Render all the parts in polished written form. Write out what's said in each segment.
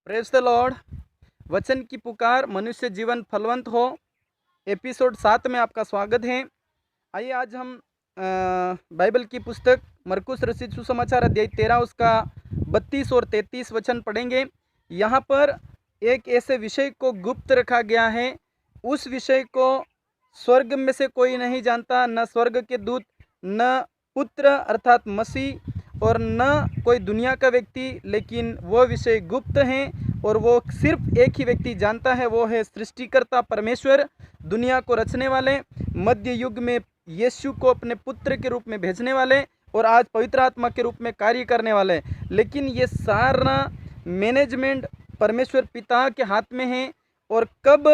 Praise the Lord. वचन की पुकार, मनुष्य जीवन फलवंत हो, एपिसोड 7 में आपका स्वागत है। आइए आज हम बाइबल की पुस्तक मरकुस रचित सुसमाचार अध्याय 13 उसका 32 और 33 वचन पढ़ेंगे। यहाँ पर एक ऐसे विषय को गुप्त रखा गया है, उस विषय को स्वर्ग में से कोई नहीं जानता, न स्वर्ग के दूत, न पुत्र अर्थात मसीह और न कोई दुनिया का व्यक्ति, लेकिन वो विषय गुप्त हैं और वो सिर्फ एक ही व्यक्ति जानता है, वो है सृष्टिकर्ता परमेश्वर, दुनिया को रचने वाले, मध्य युग में यीशु को अपने पुत्र के रूप में भेजने वाले और आज पवित्र आत्मा के रूप में कार्य करने वाले। लेकिन ये सारा मैनेजमेंट परमेश्वर पिता के हाथ में है और कब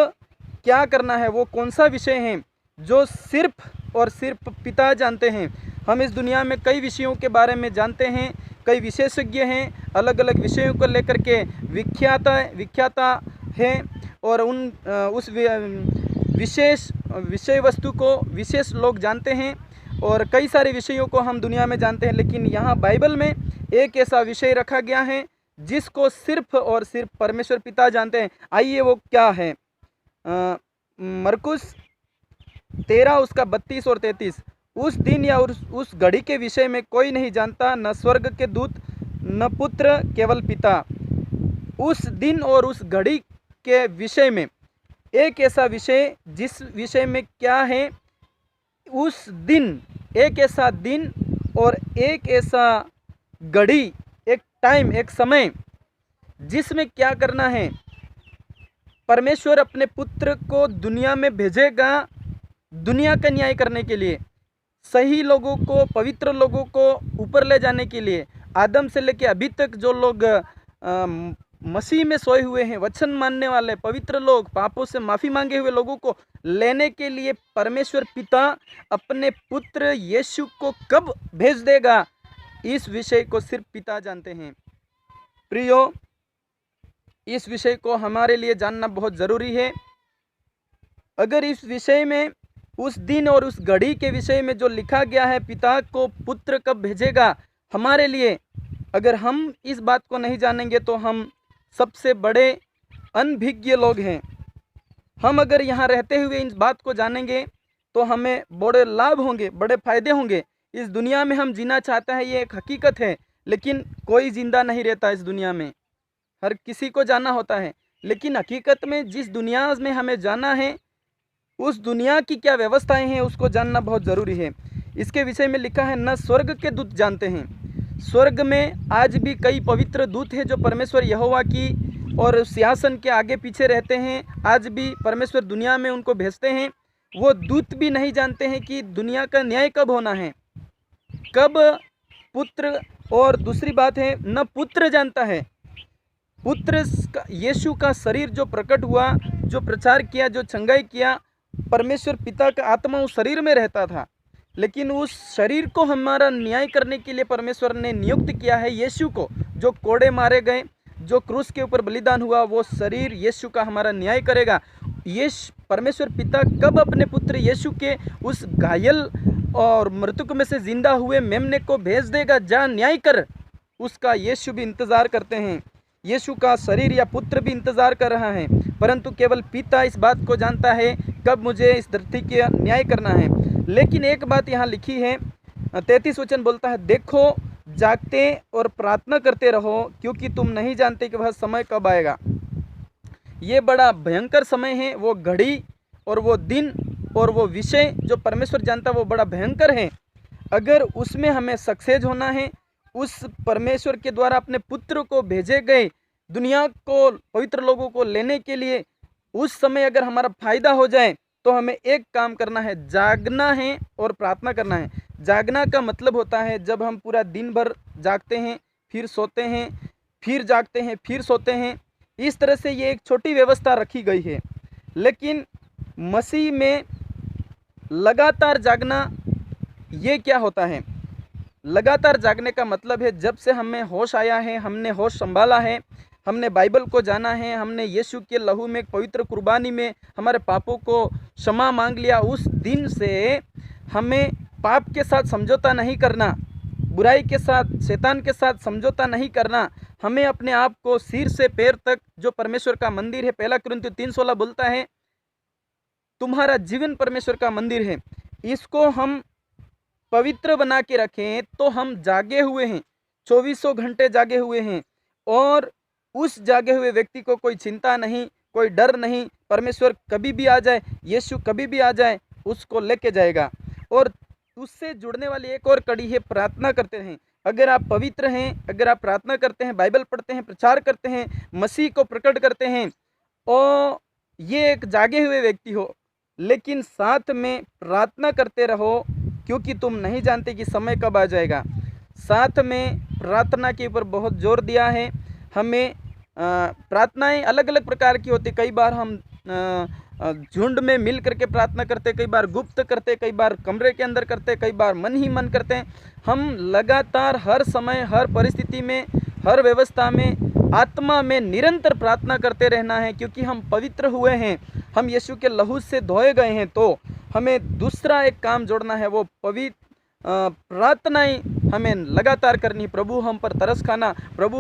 क्या करना है, वो कौन सा विषय है जो सिर्फ और सिर्फ पिता जानते हैं। हम इस दुनिया में कई विषयों के बारे में जानते हैं, कई विशेषज्ञ हैं, अलग अलग विषयों को लेकर के विख्याता हैं और उस विशेष विषय वस्तु को विशेष लोग जानते हैं और कई सारे विषयों को हम दुनिया में जानते हैं। लेकिन यहाँ बाइबल में एक ऐसा विषय रखा गया है जिसको सिर्फ और सिर्फ परमेश्वर पिता जानते हैं। आइए वो क्या है। मरकुस 13 उसका 32 और 33। उस दिन या उस घड़ी के विषय में कोई नहीं जानता, न स्वर्ग के दूत, न पुत्र, केवल पिता। उस दिन और उस घड़ी के विषय में एक ऐसा विषय जिस विषय में क्या है, उस दिन एक ऐसा दिन और एक ऐसा घड़ी, एक टाइम, एक समय जिसमें क्या करना है। परमेश्वर अपने पुत्र को दुनिया में भेजेगा दुनिया का न्याय करने के लिए, सही लोगों को, पवित्र लोगों को ऊपर ले जाने के लिए। आदम से लेके अभी तक जो लोग मसीह में सोए हुए हैं, वचन मानने वाले पवित्र लोग, पापों से माफ़ी मांगे हुए लोगों को लेने के लिए परमेश्वर पिता अपने पुत्र यीशु को कब भेज देगा, इस विषय को सिर्फ पिता जानते हैं। प्रियो, इस विषय को हमारे लिए जानना बहुत ज़रूरी है। अगर इस विषय में, उस दिन और उस घड़ी के विषय में जो लिखा गया है, पिता को पुत्र कब भेजेगा हमारे लिए, अगर हम इस बात को नहीं जानेंगे तो हम सबसे बड़े अनभिज्ञ लोग हैं। हम अगर यहाँ रहते हुए इस बात को जानेंगे तो हमें बड़े लाभ होंगे, बड़े फायदे होंगे। इस दुनिया में हम जीना चाहते हैं, ये एक हकीकत है, लेकिन कोई जिंदा नहीं रहता इस दुनिया में, हर किसी को जाना होता है। लेकिन हकीकत में जिस दुनिया में हमें जाना है, उस दुनिया की क्या व्यवस्थाएं हैं, उसको जानना बहुत ज़रूरी है। इसके विषय में लिखा है, न स्वर्ग के दूत जानते हैं। स्वर्ग में आज भी कई पवित्र दूत हैं जो परमेश्वर यहोवा की और सिंहासन के आगे पीछे रहते हैं। आज भी परमेश्वर दुनिया में उनको भेजते हैं। वो दूत भी नहीं जानते हैं कि दुनिया का न्याय कब होना है, कब पुत्र। और दूसरी बात है, न पुत्र जानता है। पुत्र यीशु का शरीर जो प्रकट हुआ, जो प्रचार किया, जो चंगाई किया, परमेश्वर पिता का आत्मा उस शरीर में रहता था, लेकिन उस शरीर को हमारा न्याय करने के लिए परमेश्वर ने नियुक्त किया है यीशु को, जो कोड़े मारे गए, जो क्रूस के ऊपर बलिदान हुआ, वो शरीर यीशु का हमारा न्याय करेगा। ये परमेश्वर पिता कब अपने पुत्र यीशु के उस घायल और मृतक में से जिंदा हुए मेमने को भेज देगा, जा न्याय कर, उसका यीशु भी इंतज़ार करते हैं। यीशु का शरीर या पुत्र भी इंतज़ार कर रहा है, परंतु केवल पिता इस बात को जानता है कब मुझे इस धरती का न्याय करना है। लेकिन एक बात यहाँ लिखी है, 33 वचन बोलता है, देखो जागते और प्रार्थना करते रहो, क्योंकि तुम नहीं जानते कि वह समय कब आएगा। ये बड़ा भयंकर समय है, वो घड़ी और वो दिन और वो विषय जो परमेश्वर जानता है, वो बड़ा भयंकर है। अगर उसमें हमें सक्सेस होना है, उस परमेश्वर के द्वारा अपने पुत्र को भेजे गए दुनिया को, पवित्र लोगों को लेने के लिए, उस समय अगर हमारा फायदा हो जाए तो हमें एक काम करना है, जागना है और प्रार्थना करना है। जागना का मतलब होता है जब हम पूरा दिन भर जागते हैं, फिर सोते हैं, फिर जागते हैं, फिर सोते हैं। इस तरह से ये एक छोटी व्यवस्था रखी गई है। लेकिन मसीह में लगातार जागना, ये क्या होता है? लगातार जागने का मतलब है जब से हमें होश आया है, हमने होश संभाला है, हमने बाइबल को जाना है, हमने यीशु के लहू में, पवित्र कुर्बानी में हमारे पापों को क्षमा मांग लिया, उस दिन से हमें पाप के साथ समझौता नहीं करना। बुराई के साथ, शैतान के साथ समझौता नहीं करना। हमें अपने आप को सिर से पैर तक जो परमेश्वर का मंदिर है, 1 कुरिन्थियों 3:16 बोलता है तुम्हारा जीवन परमेश्वर का मंदिर है, इसको हम पवित्र बना के रखें तो हम जागे हुए हैं, 24 घंटे जागे हुए हैं। और उस जागे हुए व्यक्ति को कोई चिंता नहीं, कोई डर नहीं। परमेश्वर कभी भी आ जाए, यीशु कभी भी आ जाए, उसको लेके जाएगा। और उससे जुड़ने वाली एक और कड़ी है, प्रार्थना करते रहें। अगर आप पवित्र हैं, अगर आप प्रार्थना करते हैं, बाइबल पढ़ते हैं, प्रचार करते हैं, मसीह को प्रकट करते हैं, और ये एक जागे हुए व्यक्ति हो, लेकिन साथ में प्रार्थना करते रहो, क्योंकि तुम नहीं जानते कि समय कब आ जाएगा। साथ में प्रार्थना के ऊपर बहुत जोर दिया है। हमें प्रार्थनाएं अलग अलग प्रकार की होती। कई बार हम झुंड में मिल करके प्रार्थना करते, कई बार गुप्त करते, कई बार कमरे के अंदर करते, कई बार मन ही मन करते हैं। हम लगातार हर समय, हर परिस्थिति में, हर व्यवस्था में, आत्मा में निरंतर प्रार्थना करते रहना है, क्योंकि हम पवित्र हुए हैं, हम यीशु के लहू से धोए गए हैं। तो हमें दूसरा एक काम जोड़ना है, वो पवित्र प्रार्थनाएं हमें लगातार करनी। प्रभु हम पर तरस खाना, प्रभु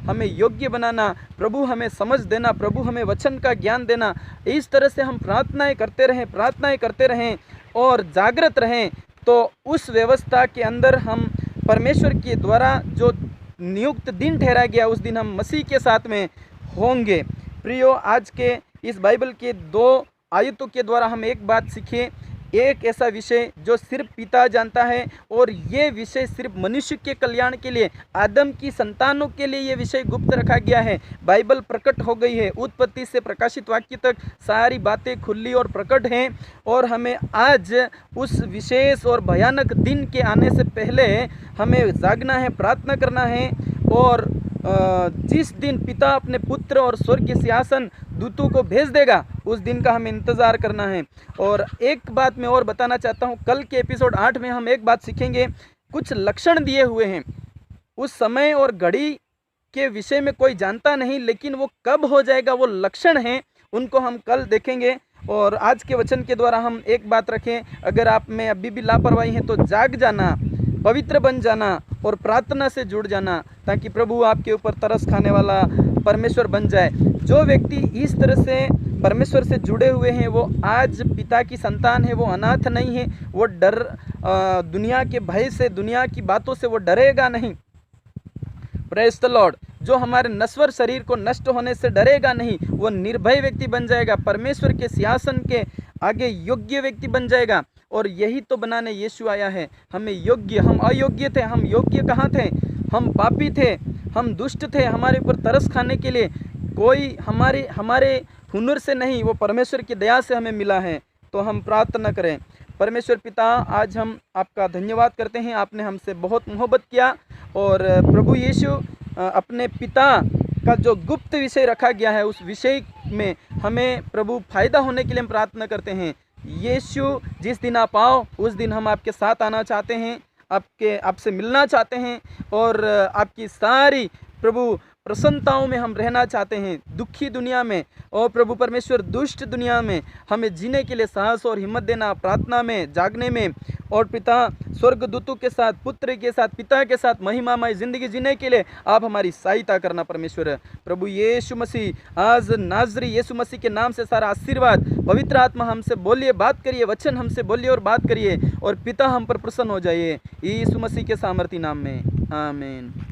हमें योग्य बनाना, प्रभु हमें समझ देना, प्रभु हमें वचन का ज्ञान देना। इस तरह से हम प्रार्थनाएं करते रहें और जागृत रहें, तो उस व्यवस्था के अंदर हम परमेश्वर के द्वारा जो नियुक्त दिन ठहराया गया, उस दिन हम मसीह के साथ में होंगे। प्रियो, आज के इस बाइबल के 2 आयतों के द्वारा हम एक बात सीखें, एक ऐसा विषय जो सिर्फ पिता जानता है, और ये विषय सिर्फ मनुष्य के कल्याण के लिए, आदम की संतानों के लिए ये विषय गुप्त रखा गया है। बाइबल प्रकट हो गई है, उत्पत्ति से प्रकाशित वाक्य तक सारी बातें खुली और प्रकट हैं। और हमें आज उस विशेष और भयानक दिन के आने से पहले हमें जागना है, प्रार्थना करना है। और जिस दिन पिता अपने पुत्र और स्वर्ग के सिंहासन दूतों को भेज देगा, उस दिन का हमें इंतज़ार करना है। और एक बात मैं और बताना चाहता हूँ, कल के एपिसोड 8 में हम एक बात सीखेंगे। कुछ लक्षण दिए हुए हैं, उस समय और घड़ी के विषय में कोई जानता नहीं, लेकिन वो कब हो जाएगा, वो लक्षण हैं, उनको हम कल देखेंगे। और आज के वचन के द्वारा हम एक बात रखें, अगर आप में अभी भी लापरवाही है तो जाग जाना, पवित्र बन जाना और प्रार्थना से जुड़ जाना, ताकि प्रभु आपके ऊपर तरस खाने वाला परमेश्वर बन जाए। जो व्यक्ति इस तरह से परमेश्वर से जुड़े हुए हैं, वो आज पिता की संतान है, वो अनाथ नहीं है, वो दुनिया के भय से, दुनिया की बातों से वो डरेगा नहीं। Praise the Lord. जो हमारे नश्वर शरीर को नष्ट होने से डरेगा नहीं, वो निर्भय व्यक्ति बन जाएगा, परमेश्वर के सिंहासन के आगे योग्य व्यक्ति बन जाएगा। और यही तो बनाने यीशु आया है, हमें योग्य। हम अयोग्य थे, हम योग्य कहाँ थे? हम पापी थे, हम दुष्ट थे, हमारे ऊपर तरस खाने के लिए कोई हमारे हुनर से नहीं, वो परमेश्वर की दया से हमें मिला है। तो हम प्रार्थना करें। परमेश्वर पिता, आज हम आपका धन्यवाद करते हैं, आपने हमसे बहुत मोहब्बत किया। और प्रभु यीशु, अपने पिता का जो गुप्त विषय रखा गया है, उस विषय में हमें प्रभु फ़ायदा होने के लिए हम प्रार्थना करते हैं। यीशु, जिस दिन आप आओ, उस दिन हम आपके साथ आना चाहते हैं, आपसे मिलना चाहते हैं, और आपकी सारी प्रभु प्रसन्नताओं में हम रहना चाहते हैं। दुखी दुनिया में और प्रभु परमेश्वर दुष्ट दुनिया में हमें जीने के लिए साहस और हिम्मत देना, प्रार्थना में, जागने में। और पिता, स्वर्गदूतों के साथ, पुत्र के साथ, पिता के साथ महिमामय ज़िंदगी जीने के लिए आप हमारी सहायता करना परमेश्वर। प्रभु यीशु मसीह, आज नाज़री यीशु मसीह के नाम से सारा आशीर्वाद, पवित्र आत्मा हमसे बोलिए, बात करिए, वचन हमसे बोलिए और बात करिए, और पिता हम पर प्रसन्न हो जाइए, यीशु मसीह के सामर्थी नाम में, आमीन।